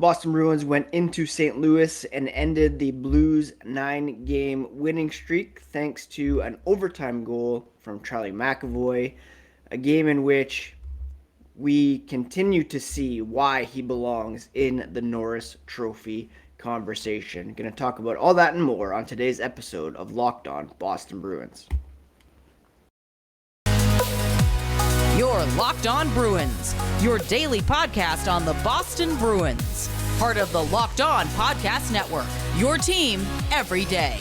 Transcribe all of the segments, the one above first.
Boston Bruins went into St. Louis and ended the Blues' 9-game winning streak thanks to an overtime goal from Charlie McAvoy, a game in which we continue to see why he belongs in the Norris Trophy conversation. Going to talk about all that and more on today's episode of Locked On Boston Bruins. You're Locked On Bruins, your daily podcast on the Boston Bruins. Part of the Locked On Podcast Network, your team every day.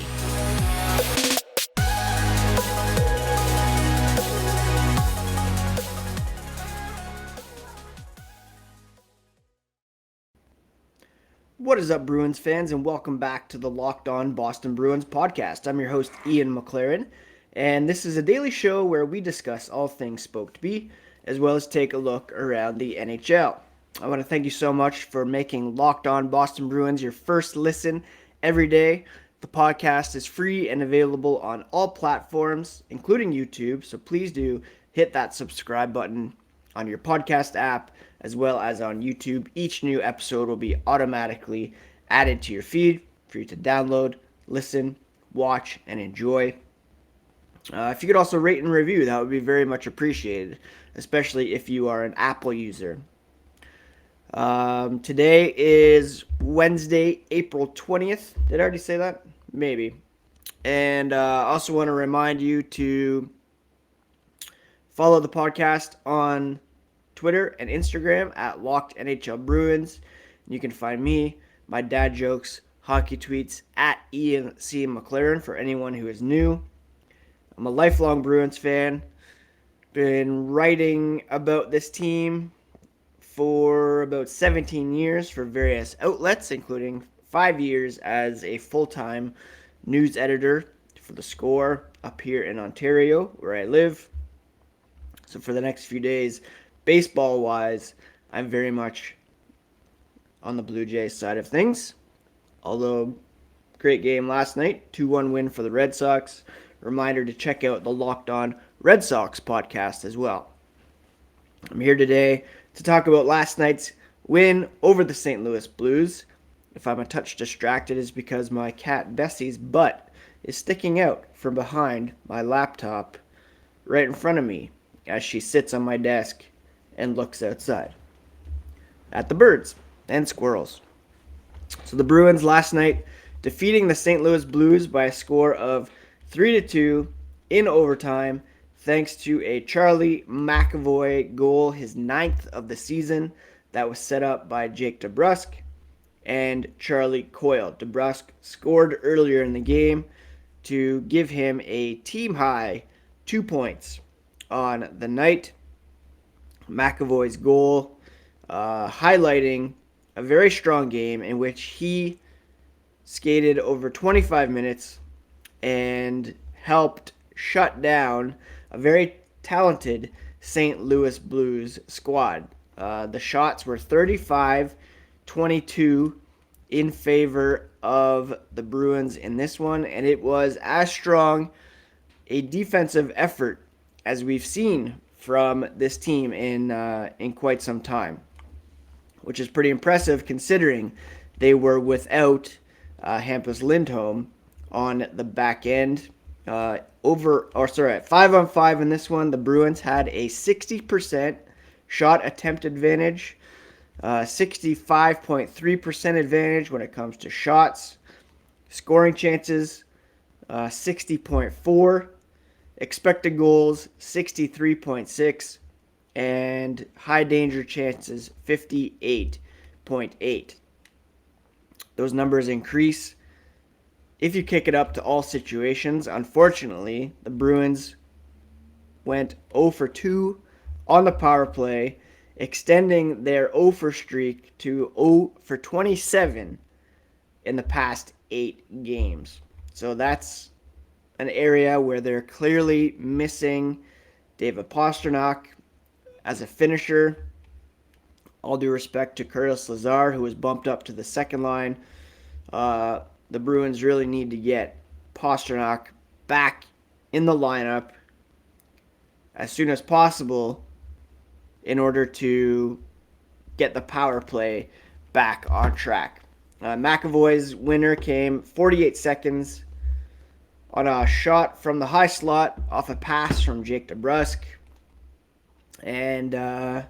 What is up, Bruins fans, and welcome back to the Locked On Boston Bruins podcast. I'm your host, Ian McLaren, and this is a daily show where we discuss all things Spoke to Be, as well as take a look around the NHL. I want to thank you so much for making Locked On Boston Bruins your first listen every day. The podcast is free and available on all platforms, including YouTube, so please do hit that subscribe button on your podcast app, as well as on YouTube. Each new episode will be automatically added to your feed for you to download, listen, watch, and enjoy. If you could also rate and review, that would be very much appreciated, especially if you are an Apple user. Today is Wednesday, April 20th. Did I already say that? Maybe. And I also want to remind you to follow the podcast on Twitter and Instagram at Locked NHL Bruins. You can find me, my dad jokes, hockey tweets at Ian C. McLaren for anyone who is new. I'm a lifelong Bruins fan. Been writing about this team for about 17 years for various outlets, including 5 years as a full-time news editor for The Score up here in Ontario, where I live. So for the next few days, baseball-wise, I'm very much on the Blue Jays side of things. Although, great game last night, 2-1 win for the Red Sox. Reminder to check out the Locked On Red Sox podcast as well. I'm here today to talk about last night's win over the St. Louis Blues. If I'm a touch distracted, it's because my cat Bessie's butt is sticking out from behind my laptop right in front of me as she sits on my desk and looks outside at the birds and squirrels. So the Bruins last night defeating the St. Louis Blues by a score of 3-2 in overtime, thanks to a Charlie McAvoy goal, his 9th of the season, that was set up by Jake DeBrusk and Charlie Coyle. DeBrusk scored earlier in the game to give him a team-high 2 points on the night. McAvoy's goal highlighting a very strong game in which he skated over 25 minutes and helped shut down a very talented St. Louis Blues squad. The shots were 35-22 in favor of the Bruins in this one, and it was as strong a defensive effort as we've seen from this team in quite some time, which is pretty impressive considering they were without Hampus Lindholm on the back end. At 5-on-5 in this one, the Bruins had a 60% shot attempt advantage, 65.3% advantage when it comes to shots, scoring chances, 60.4, expected goals, 63.6, and high danger chances, 58.8. Those numbers increase if you kick it up to all situations. Unfortunately, the Bruins went 0 for 2 on the power play, extending their 0 for streak to 0 for 27 in the past 8 games. So that's an area where they're clearly missing David Pastrnak as a finisher. All due respect to Curtis Lazar, who was bumped up to the second line. The Bruins really need to get Pastrnak back in the lineup as soon as possible in order to get the power play back on track. McAvoy's winner came 48 seconds on a shot from the high slot off a pass from Jake DeBrusk. And, not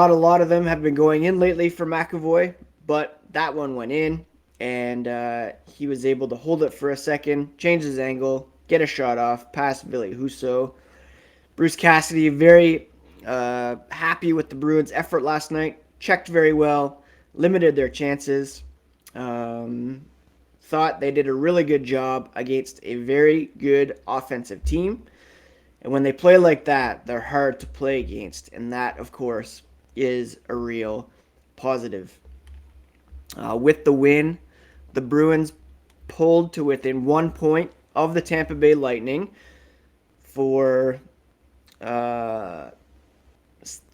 a lot of them have been going in lately for McAvoy, but that one went in, and he was able to hold it for a second, change his angle, get a shot off, past Ville Husso. Bruce Cassidy very happy with the Bruins' effort last night, checked very well, limited their chances. Thought they did a really good job against a very good offensive team. And when they play like that, they're hard to play against. And that, of course, is a real positive. With the win, the Bruins pulled to within 1 point of the Tampa Bay Lightning for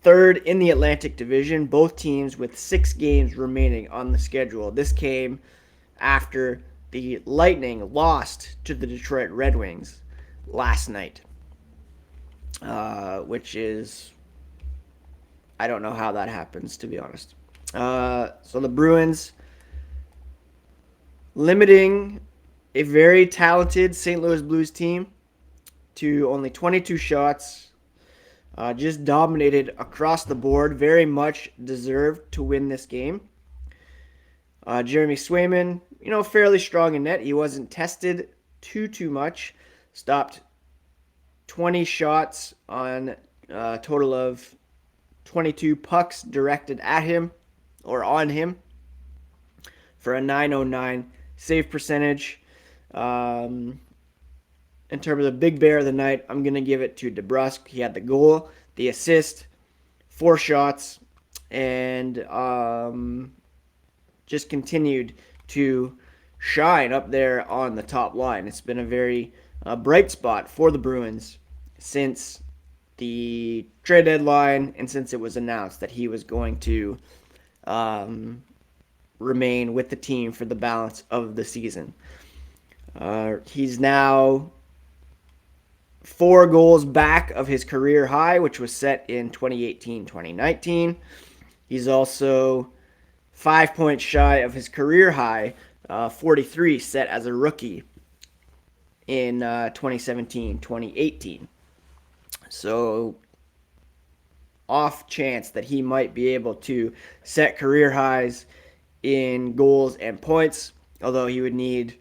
third in the Atlantic Division, both teams with 6 games remaining on the schedule. This came after the Lightning lost to the Detroit Red Wings last night, which is, I don't know how that happens, to be honest. So the Bruins limiting a very talented St. Louis Blues team to only 22 shots, just dominated across the board, very much deserved to win this game. Jeremy Swayman, fairly strong in net. He wasn't tested too much. Stopped 20 shots on a total of 22 pucks directed at him or on him for a .909 save percentage. In terms of big bear of the night, I'm going to give it to DeBrusk. He had the goal, the assist, 4 shots, and just continued to shine up there on the top line. It's been a very bright spot for the Bruins since the trade deadline and since it was announced that he was going to remain with the team for the balance of the season. He's now 4 goals back of his career high, which was set in 2018-2019. He's also 5 points shy of his career high, 43, set as a rookie in 2017-2018. So, off chance that he might be able to set career highs in goals and points, although he would need,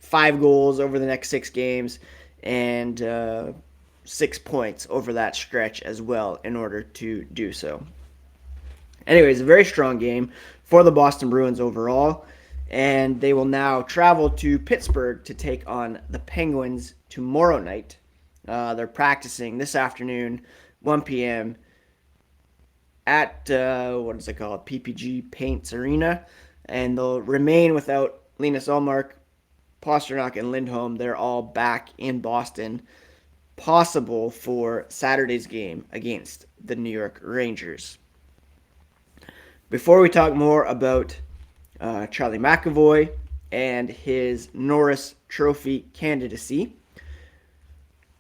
5 goals over the next 6 games and 6 points over that stretch as well in order to do so. Anyways, a very strong game for the Boston Bruins overall, and they will now travel to Pittsburgh to take on the Penguins tomorrow night. They're practicing this afternoon, 1 p.m. at, PPG Paints Arena, and they'll remain without Linus Ullmark, Pasternak, and Lindholm. They're all back in Boston, possible for Saturday's game against the New York Rangers. Before we talk more about Charlie McAvoy and his Norris Trophy candidacy,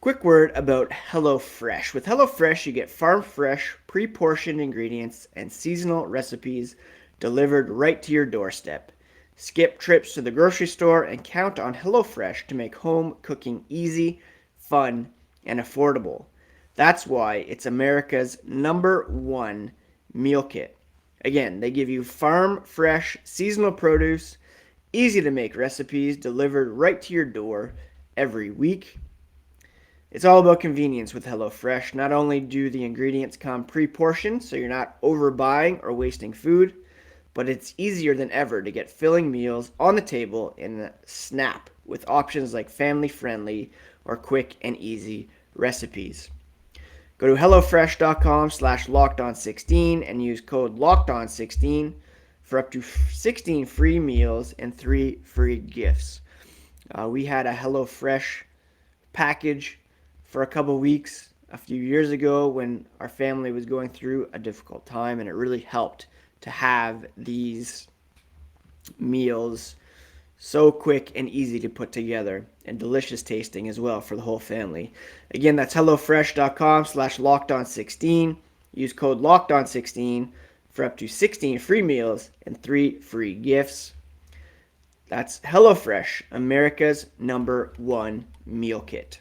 quick word about HelloFresh. With HelloFresh, you get farm-fresh, pre-portioned ingredients and seasonal recipes delivered right to your doorstep. Skip trips to the grocery store and count on HelloFresh to make home cooking easy, fun, and affordable. That's why it's America's #1 meal kit. Again, they give you farm-fresh, seasonal produce, easy-to-make recipes delivered right to your door every week. It's all about convenience with HelloFresh. Not only do the ingredients come pre-portioned, so you're not overbuying or wasting food, but it's easier than ever to get filling meals on the table in a snap with options like family-friendly or quick and easy recipes. Go to HelloFresh.com/LockedOn16 and use code LockedOn16 for up to 16 free meals and 3 free gifts. We had a HelloFresh package for a couple weeks a few years ago when our family was going through a difficult time, and it really helped to have these meals so quick and easy to put together and delicious tasting as well for the whole family. Again, that's HelloFresh.com/LockedOn16. Use code LOCKEDON16 for up to 16 free meals and 3 free gifts. That's HelloFresh, America's #1 meal kit.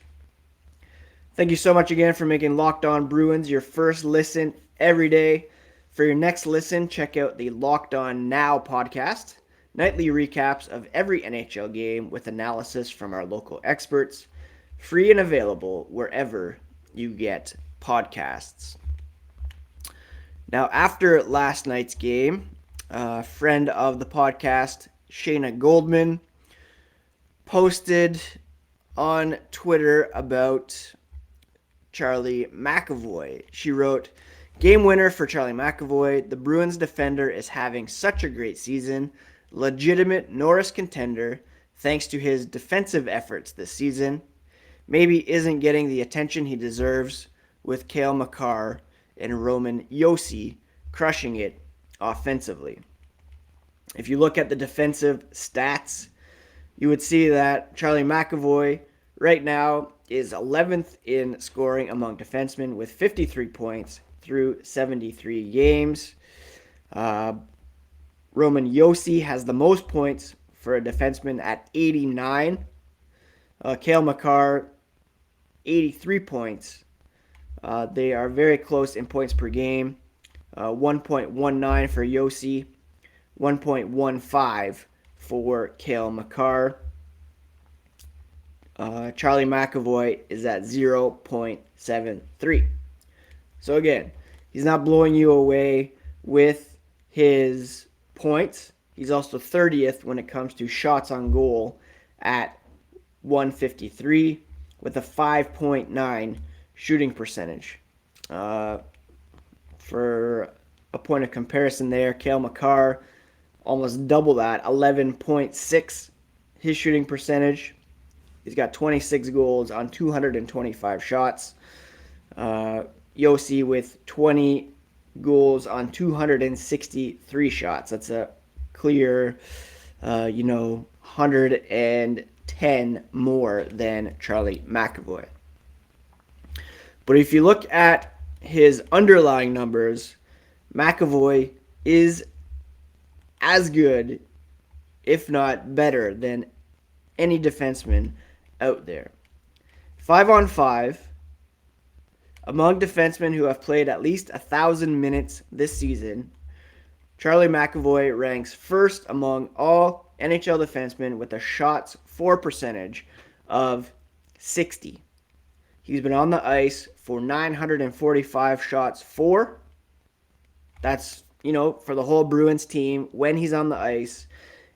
Thank you so much again for making Locked On Bruins your first listen every day. For your next listen, check out the Locked On Now podcast, nightly recaps of every NHL game with analysis from our local experts, free and available wherever you get podcasts. Now, after last night's game, a friend of the podcast, Shayna Goldman, posted on Twitter about Charlie McAvoy. She wrote, "Game winner for Charlie McAvoy. The Bruins defender is having such a great season. Legitimate Norris contender thanks to his defensive efforts this season. Maybe isn't getting the attention he deserves with Cale Makar and Roman Josi crushing it offensively." If you look at the defensive stats, you would see that Charlie McAvoy right now is 11th in scoring among defensemen with 53 points through 73 games. Roman Josi has the most points for a defenseman at 89. Cale Makar, 83 points. They are very close in points per game. 1.19 for Josi, 1.15 for Cale Makar. Charlie McAvoy is at 0.73. So again, he's not blowing you away with his points. He's also 30th when it comes to shots on goal at 153 with a 5.9 shooting percentage. For a point of comparison there, Cale Makar almost double that, 11.6 his shooting percentage. He's got 26 goals on 225 shots. Josi with 20 goals on 263 shots. That's a clear, 110 more than Charlie McAvoy. But if you look at his underlying numbers, McAvoy is as good, if not better, than any defenseman out there. 5-on-5, among defensemen who have played at least 1,000 minutes this season, Charlie McAvoy ranks first among all NHL defensemen with a shots for percentage of 60. He's been on the ice for 945 shots for. That's, for the whole Bruins team when he's on the ice,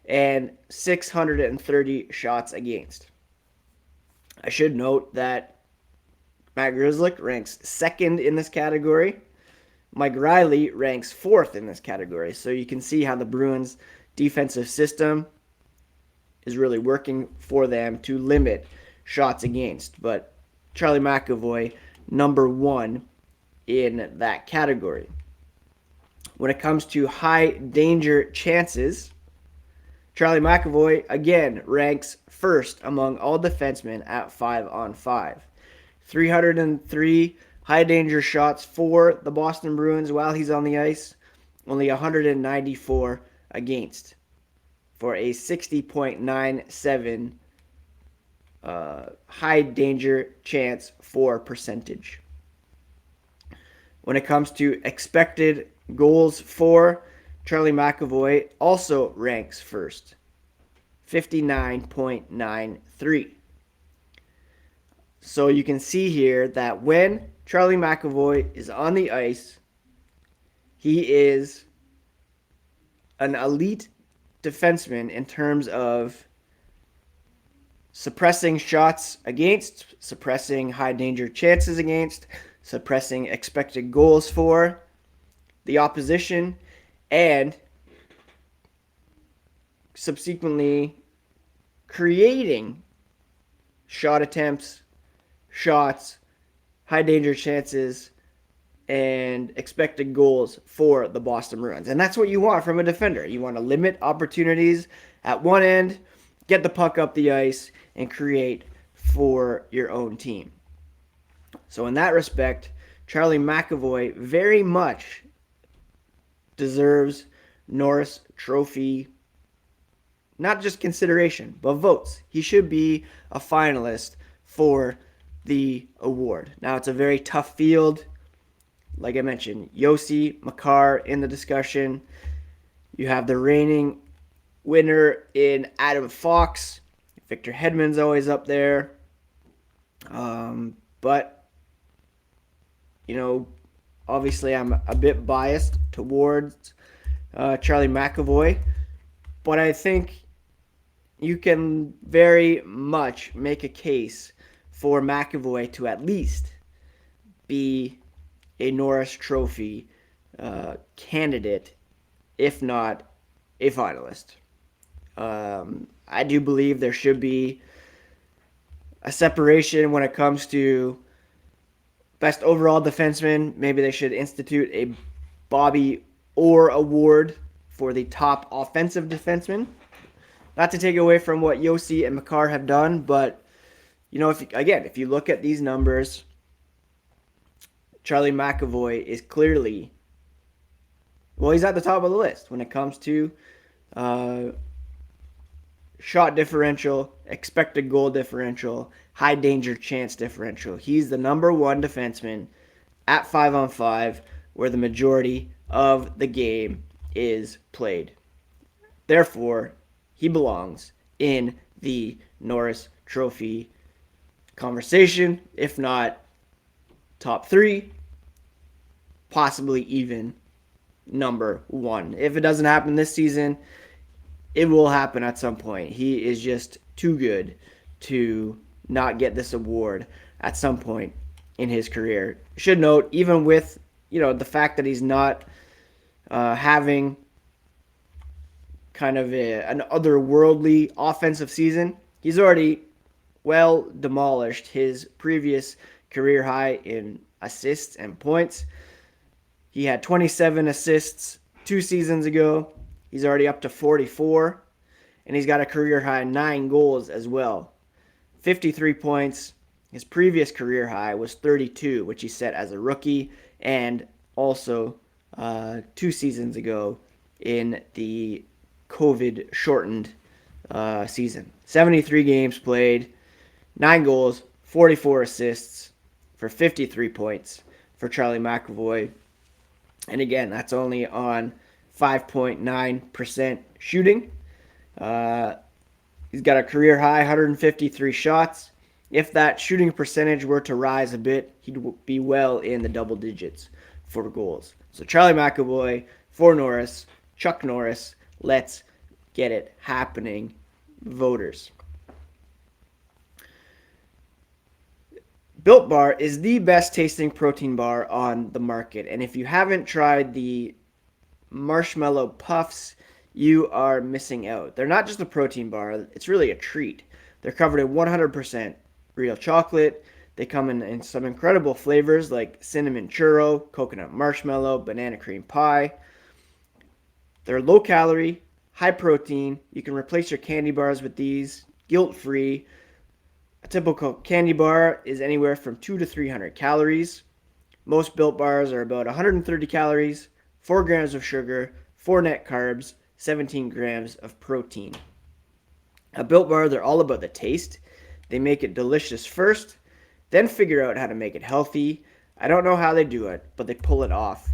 and 630 shots against. I should note that Matt Grzelcyk ranks second in this category. Mike Riley ranks fourth in this category. So you can see how the Bruins' defensive system is really working for them to limit shots against. But Charlie McAvoy, #1 in that category. When it comes to high danger chances, Charlie McAvoy, again, ranks first among all defensemen at 5-on-5. 303 high-danger shots for the Boston Bruins while he's on the ice, only 194 against, for a 60.97 high-danger chance for percentage. When it comes to expected goals for, Charlie McAvoy also ranks first, 59.93. So you can see here that when Charlie McAvoy is on the ice, he is an elite defenseman in terms of suppressing shots against, suppressing high danger chances against, suppressing expected goals for the opposition, and subsequently creating shot attempts, shots, high danger chances, and expected goals for the Boston Bruins. And that's what you want from a defender. You want to limit opportunities at one end, get the puck up the ice, and create for your own team. So in that respect, Charlie McAvoy very much deserves Norris Trophy, not just consideration, but votes. He should be a finalist for the award. Now, it's a very tough field. Like I mentioned, Yossi, Makar in the discussion. You have the reigning winner in Adam Fox. Victor Hedman's always up there. But, obviously I'm a bit biased towards Charlie McAvoy. But I think you can very much make a case for McAvoy to at least be a Norris Trophy candidate, if not a finalist. I do believe there should be a separation when it comes to best overall defenseman. Maybe they should institute a Bobby Orr award for the top offensive defenseman. Not to take away from what Yossi and Makar have done, but if you look at these numbers, Charlie McAvoy is clearly, he's at the top of the list when it comes to shot differential, expected goal differential, high danger chance differential. He's the number one defenseman at 5-on-5, where the majority of the game is played. Therefore, he belongs in the Norris Trophy conversation, if not top 3, possibly even number 1. If it doesn't happen this season, it will happen at some point. He is just too good to not get this award at some point in his career. Should note, even with the fact that he's not having kind of an otherworldly offensive season, he's already well demolished his previous career high in assists and points. He had 27 assists 2 seasons ago. He's already up to 44, and he's got a career high 9 goals as well. 53 points. His previous career high was 32, which he set as a rookie, and also 2 seasons ago in the COVID-shortened season. 73 games played, 9 goals, 44 assists for 53 points for Charlie McAvoy. And again, that's only on 5.9% shooting. He's got a career high 153 shots. If that shooting percentage were to rise a bit, he'd be well in the double digits for goals. So Charlie McAvoy for Norris, Chuck Norris, let's get it happening, voters. Built Bar is the best tasting protein bar on the market. And if you haven't tried the Marshmallow Puffs, you are missing out. They're not just a protein bar, it's really a treat. They're covered in 100% real chocolate. They come in some incredible flavors like cinnamon churro, coconut marshmallow, banana cream pie. They're low calorie, high protein. You can replace your candy bars with these, guilt-free. A typical candy bar is anywhere from 200 to 300 calories. Most Built Bars are about 130 calories, 4 grams of sugar, 4 net carbs, 17 grams of protein. A Built Bar, they're all about the taste. They make it delicious first, then figure out how to make it healthy. I don't know how they do it, but they pull it off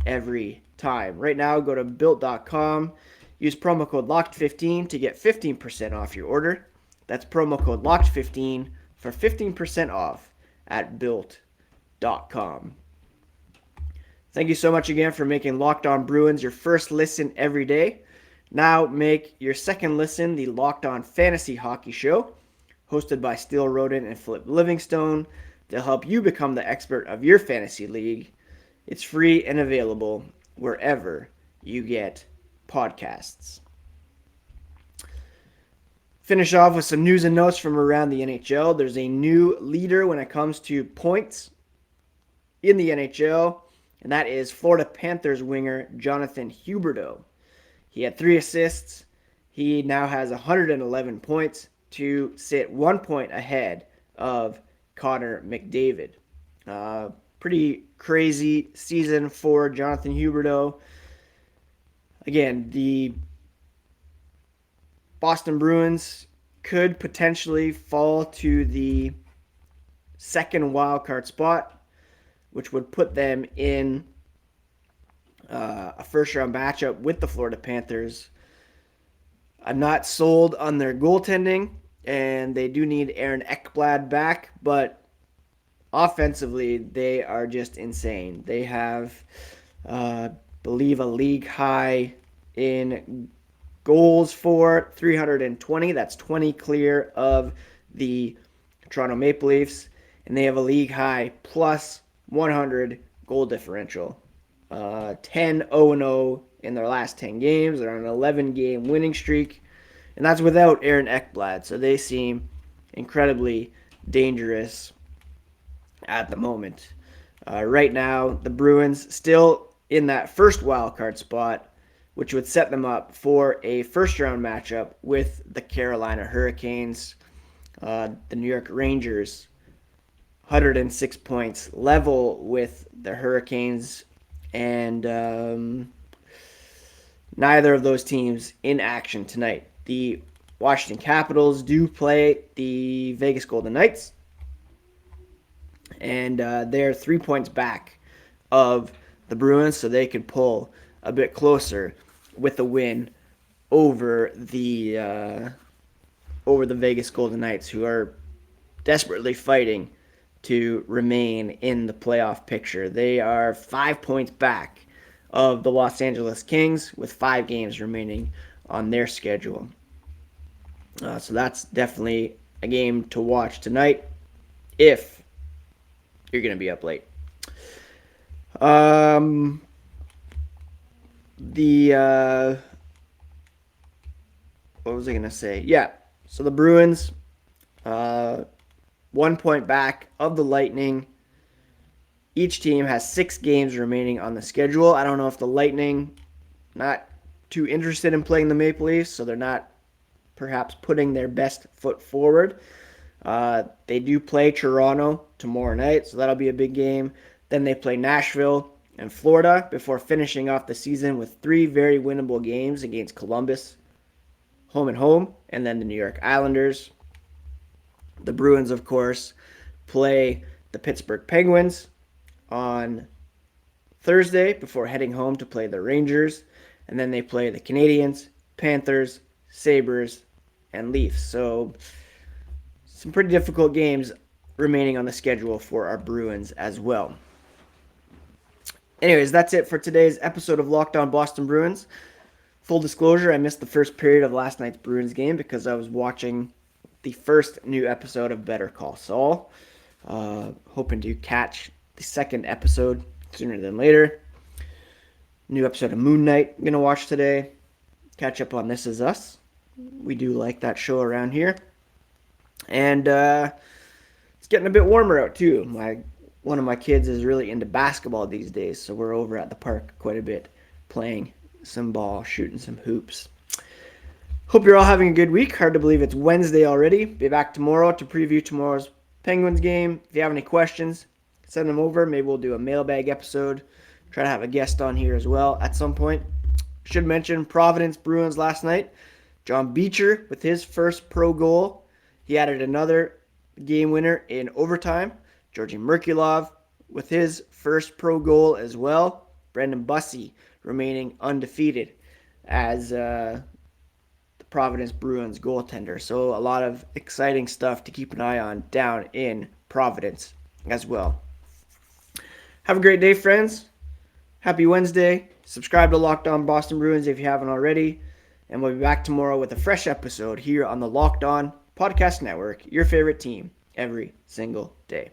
every time. Right now, go to Built.com. Use promo code LOCKED15 to get 15% off your order. That's promo code LOCKED15 for 15% off at Built.com. Thank you so much again for making Locked On Bruins your first listen every day. Now make your second listen the Locked On Fantasy Hockey Show, hosted by Steele Roden and Flip Livingstone. They'll help you become the expert of your fantasy league. It's free and available wherever you get podcasts. Finish off with some news and notes from around the NHL. There's a new leader when it comes to points in the NHL, and that is Florida Panthers winger Jonathan Huberdeau. He had 3 assists. He now has 111 points to sit 1 point ahead of Connor McDavid. pretty crazy season for Jonathan Huberdeau. Again, the Boston Bruins could potentially fall to the second wildcard spot, which would put them in a first-round matchup with the Florida Panthers. I'm not sold on their goaltending, and they do need Aaron Ekblad back, but offensively, they are just insane. They have, believe, a league high in goals for 320. That's 20 clear of the Toronto Maple Leafs, and they have a league high plus 100 goal differential. 10-0-0 in their last 10 games. They're on an 11-game winning streak, and that's without Aaron Ekblad. So they seem incredibly dangerous at the moment. Right now, the Bruins still in that first wild card spot, which would set them up for a first-round matchup with the Carolina Hurricanes. The New York Rangers, 106 points, level with the Hurricanes, and neither of those teams in action tonight. The Washington Capitals do play the Vegas Golden Knights, and they're 3 points back of the Bruins, so they could pull a bit closer with a win over the Vegas Golden Knights, who are desperately fighting to remain in the playoff picture. They are 5 points back of the Los Angeles Kings with 5 games remaining on their schedule. So that's definitely a game to watch tonight if you're going to be up late. What was I going to say? Yeah, so the Bruins, 1 point back of the Lightning. Each team has 6 games remaining on the schedule. I don't know if the Lightning not too interested in playing the Maple Leafs, so they're not perhaps putting their best foot forward. They do play Toronto tomorrow night, so that'll be a big game. Then they play Nashville and Florida before finishing off the season with 3 very winnable games against Columbus, home and home, and then the New York Islanders. The Bruins, of course, play the Pittsburgh Penguins on Thursday before heading home to play the Rangers. And then they play the Canadiens, Panthers, Sabres, and Leafs. So some pretty difficult games remaining on the schedule for our Bruins as well. Anyways, that's it for today's episode of Locked On Boston Bruins. Full disclosure, I missed the first period of last night's Bruins game because I was watching the first new episode of Better Call Saul. Hoping to catch the second episode sooner than later. New episode of Moon Knight I'm going to watch today. Catch up on This Is Us. We do like that show around here. And it's getting a bit warmer out too. One of my kids is really into basketball these days, so we're over at the park quite a bit playing some ball, shooting some hoops. Hope you're all having a good week. Hard to believe it's Wednesday already. Be back tomorrow to preview tomorrow's Penguins game. If you have any questions, send them over. Maybe we'll do a mailbag episode. Try to have a guest on here as well at some point. Should mention Providence Bruins last night. John Beecher with his first pro goal. He added another game winner in overtime. Georgi Merkulov with his first pro goal as well. Brendan Bussey remaining undefeated as the Providence Bruins goaltender. So a lot of exciting stuff to keep an eye on down in Providence as well. Have a great day, friends. Happy Wednesday. Subscribe to Locked On Boston Bruins if you haven't already. And we'll be back tomorrow with a fresh episode here on the Locked On Podcast Network, your favorite team every single day.